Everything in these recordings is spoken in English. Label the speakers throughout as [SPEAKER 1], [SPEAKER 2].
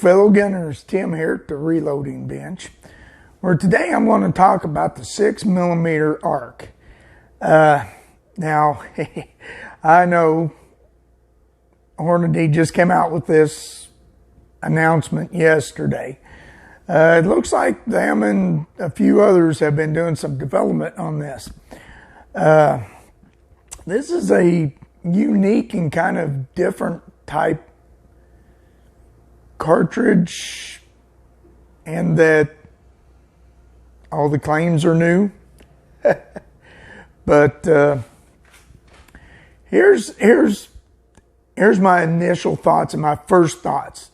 [SPEAKER 1] fellow gunners, Tim here at the Reloading Bench, where today I'm going to talk about the 6mm ARC. Now, I know Hornady just came out with this announcement yesterday. It looks like them and a few others have been doing some development on this. This is a unique and kind of different type cartridge, and that all the claims are new. But here's my initial thoughts and my first thoughts.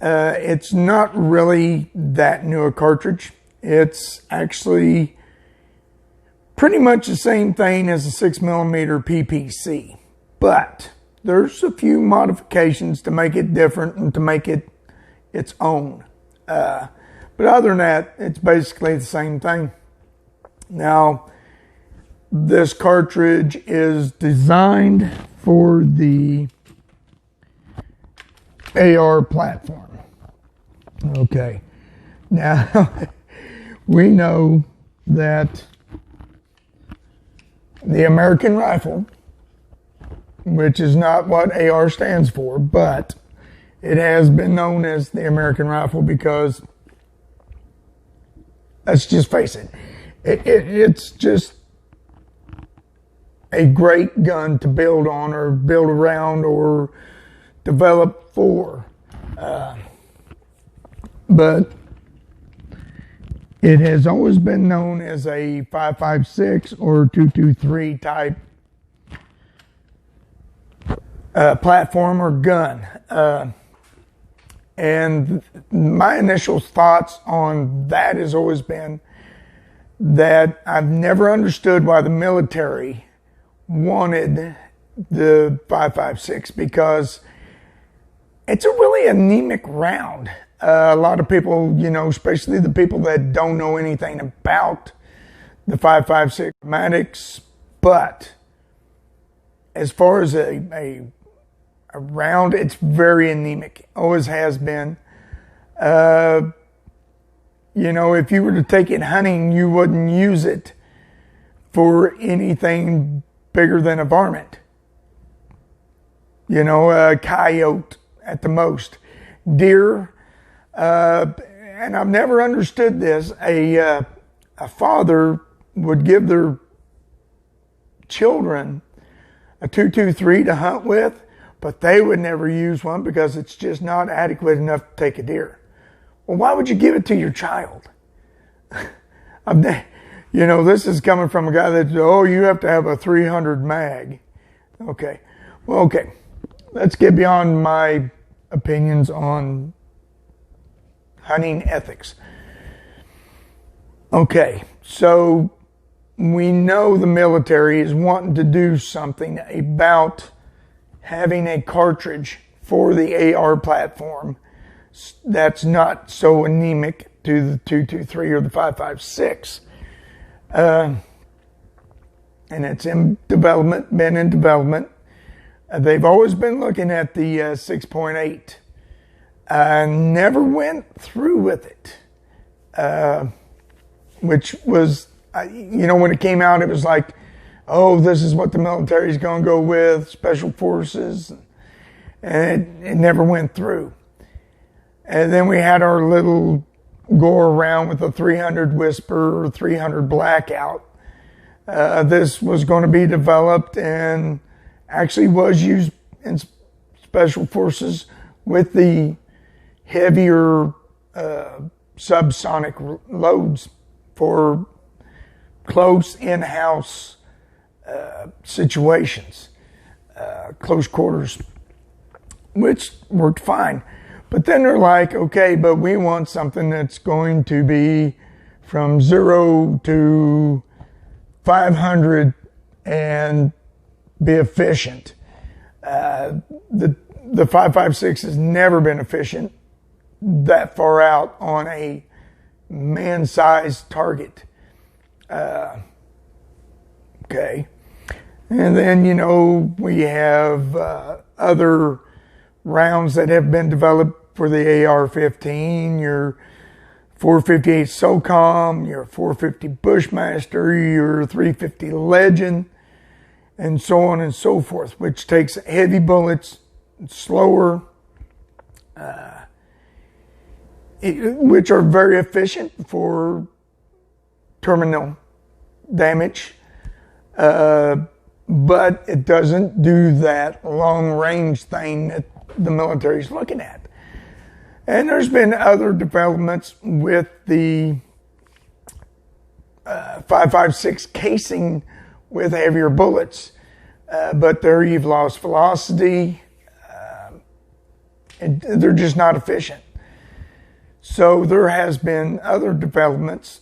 [SPEAKER 1] It's not really that new a cartridge. It's actually pretty much the same thing as a 6mm PPC, but there's a few modifications to make it different and to make it its own. But other than that, it's basically the same thing. Now, this cartridge is designed for the AR platform. Okay. Now, we know that the American rifle, which is not what AR stands for, but it has been known as the American rifle because, let's just face it, it's just a great gun to build on or build around or develop for. But it has always been known as a 5.56 or 223 type platform or gun. And my initial thoughts on that has always been that I've never understood why the military wanted the 5.56 because it's a really anemic round. A lot of people, especially the people that don't know anything about the 5.56 automatics, but as far as a round, it's very anemic. Always has been. If you were to take it hunting, you wouldn't use it for anything bigger than a varmint. A coyote at the most. Deer, and I've never understood this. A father would give their children a 223 to hunt with, but they would never use one because it's just not adequate enough to take a deer. Well, why would you give it to your child? This is coming from a guy that, you have to have a 300 mag. Okay. Well, okay. Let's get beyond my opinions on hunting ethics. Okay. So we know the military is wanting to do something about having a cartridge for the AR platform that's not so anemic to the 223 or the 5.56. And it's in development, been in development. They've always been looking at the 6.8. Never went through with it. Which was, when it came out, it was like, this is what the military is going to go with, special forces. And it never went through. And then we had our little go around with a 300 Whisper or 300 Blackout. This was going to be developed and actually was used in special forces with the heavier subsonic loads for close in-house situations, close quarters, which worked fine. But then they're like, okay, but we want something that's going to be from 0 to 500 and be efficient. The 5.56 has never been efficient that far out on a man-sized target. Okay. And then, we have other rounds that have been developed for the AR-15, your 458 SOCOM, your 450 Bushmaster, your 350 Legend, and so on and so forth, which takes heavy bullets, slower, which are very efficient for terminal damage, but it doesn't do that long range thing that the military is looking at. And there's been other developments with the 5.56 casing with heavier bullets, but you've lost velocity, and they're just not efficient. So there has been other developments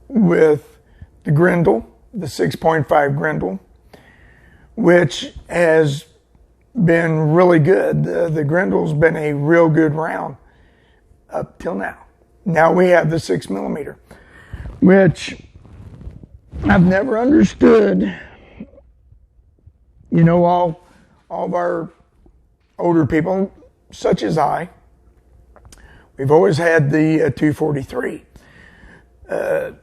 [SPEAKER 1] with the Grendel, the 6.5 Grendel, which has been really good. The Grendel's been a real good round up till now. Now we have the 6mm, which I've never understood. You know, all of our older people, such as I, we've always had the 243.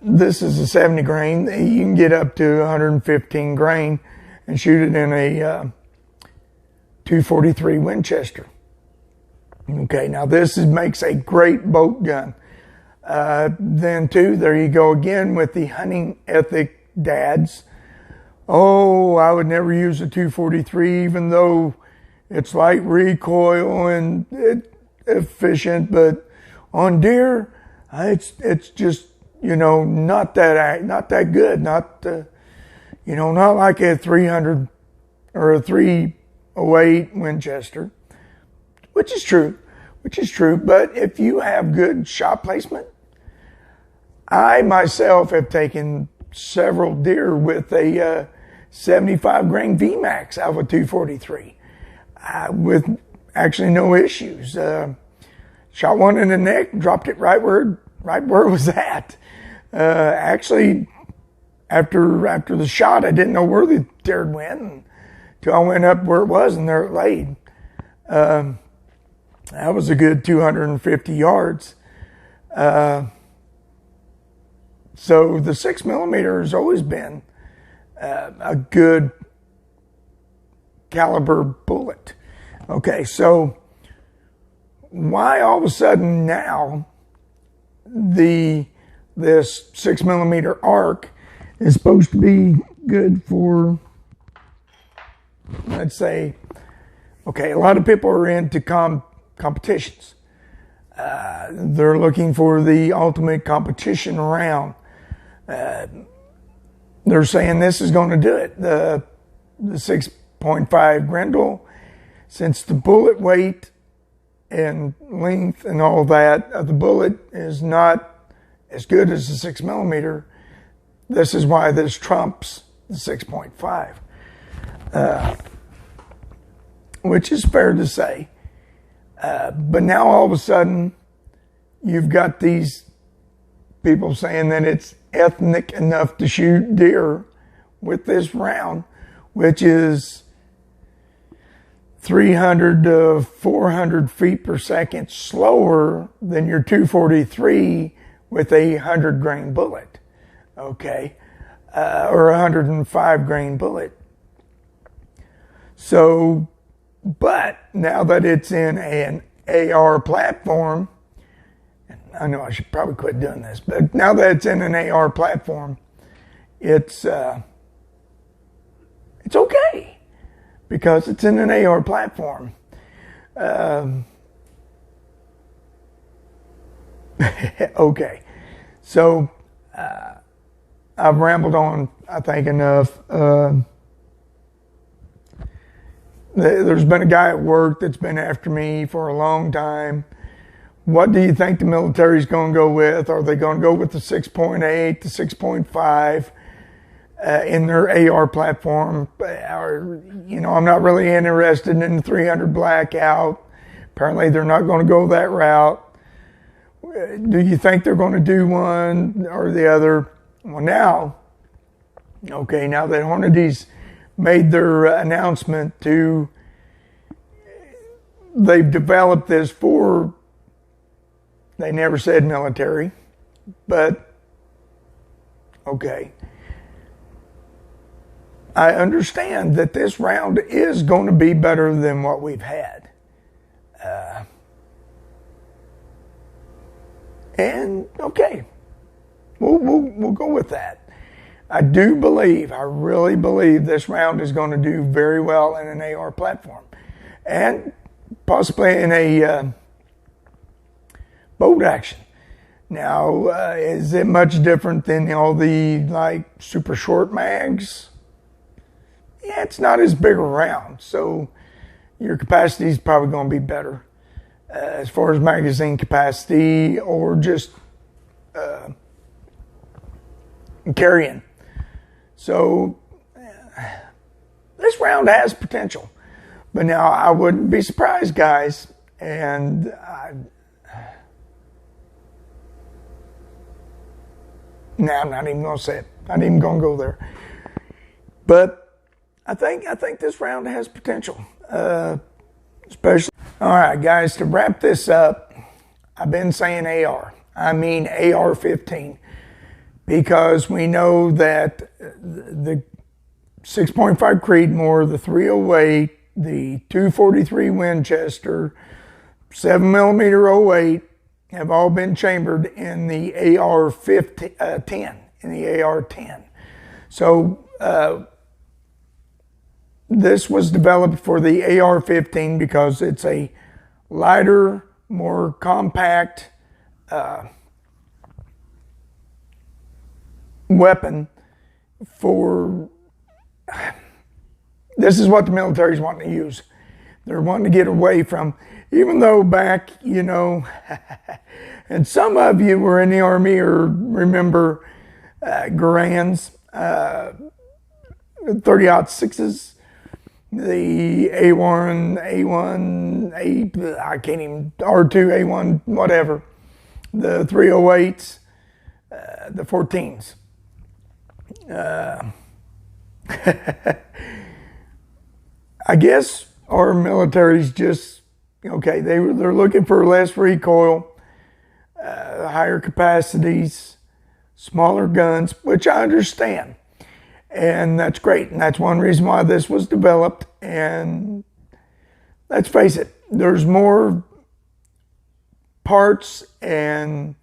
[SPEAKER 1] This is a 70 grain. You can get up to 115 grain and shoot it in a 243 Winchester. Okay, now this makes a great boat gun. Then too, there you go again with the hunting ethic dads. Oh, I would never use a 243 even though it's light recoil and efficient, but on deer, it's just, you know, not that good, not like a 300 or a 308 Winchester, which is true. But if you have good shot placement, I myself have taken several deer with a 75 grain VMAX out of a 243 with actually no issues. Shot one in the neck, dropped it right where it was at. Actually, after the shot, I didn't know where the deer went until I went up where it was, and there it laid. That was a good 250 yards. So the 6mm has always been a good caliber bullet. Okay, so why all of a sudden now this 6mm arc is supposed to be good for, let's say, okay, a lot of people are into competitions. They're looking for the ultimate competition round. They're saying this is going to do it. The 6.5 Grendel, since the bullet weight and length and all that of the bullet is not as good as the 6mm, this is why this trumps the 6.5, which is fair to say. But now all of a sudden, you've got these people saying that it's ethnic enough to shoot deer with this round, which is 300 to 400 feet per second slower than your 243 with a 100 grain bullet, okay, or a 105 grain bullet. So, but now that it's in an AR platform, I know I should probably quit doing this, but now that it's in an AR platform, it's okay because it's in an AR platform. Okay, so I've rambled on, I think, enough. There's been a guy at work that's been after me for a long time. What do you think the military's going to go with? Are they going to go with the 6.8, the 6.5 in their AR platform? Or, you know, I'm not really interested in the 300 blackout. Apparently they're not going to go that route. Do you think they're going to do one or the other? Well, now that Hornady's made their announcement to they've developed this for, they never said military, but okay. I understand that this round is going to be better than what we've had. And okay, we'll go with that. I do believe, I really believe this round is going to do very well in an AR platform. And possibly in a bolt action. Now, is it much different than all the like super short mags? Yeah, it's not as big a round, so your capacity is probably going to be better as far as magazine capacity or just carrying. So this round has potential, but now I wouldn't be surprised, guys, and I'm not even going to say it. Not even going to go there. But I think this round has potential, especially. All right, guys, to wrap this up, I've been saying AR. I mean AR-15, because we know that the 6.5 Creedmoor, the 308, the 243 Winchester, 7mm 08 have all been chambered in the AR-10, in the AR-10. So this was developed for the AR-15 because it's a lighter, more compact weapon for, this is what the military is wanting to use. They're wanting to get away from, even though back, you know, and some of you were in the Army or remember Garands, 30-06s, the I can't even, R2, A1, whatever, the 308s, the 14s. I guess our military's just, okay, they're looking for less recoil, higher capacities, smaller guns, which I understand. And that's great. And that's one reason why this was developed. And let's face it, there's more parts and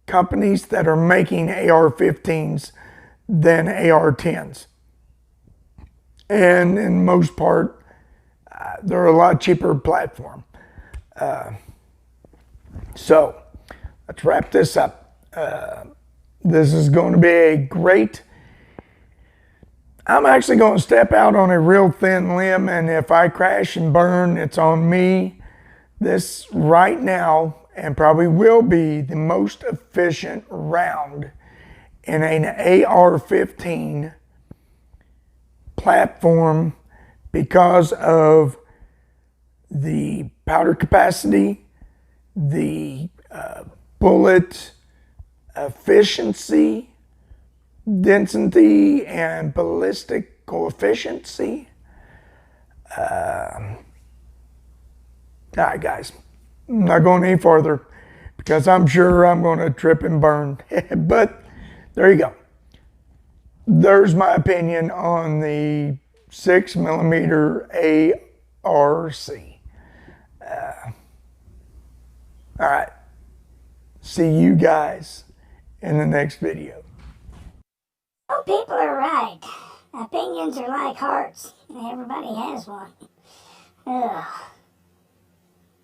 [SPEAKER 1] companies that are making AR-15s than AR-10s. And in most part, they're a lot cheaper platform. So let's wrap this up. This is going to be a great, I'm actually going to step out on a real thin limb, and if I crash and burn, it's on me. This right now, and probably will be, the most efficient round in an AR-15 platform because of the powder capacity, the bullet efficiency, density, and ballistic coefficiency. All right, guys, I'm not going any farther because I'm sure I'm going to trip and burn. But there you go. There's my opinion on the 6mm ARC. All right. See you guys in the next video.
[SPEAKER 2] Oh, people are right. Opinions are like hearts. Everybody has one. Ugh.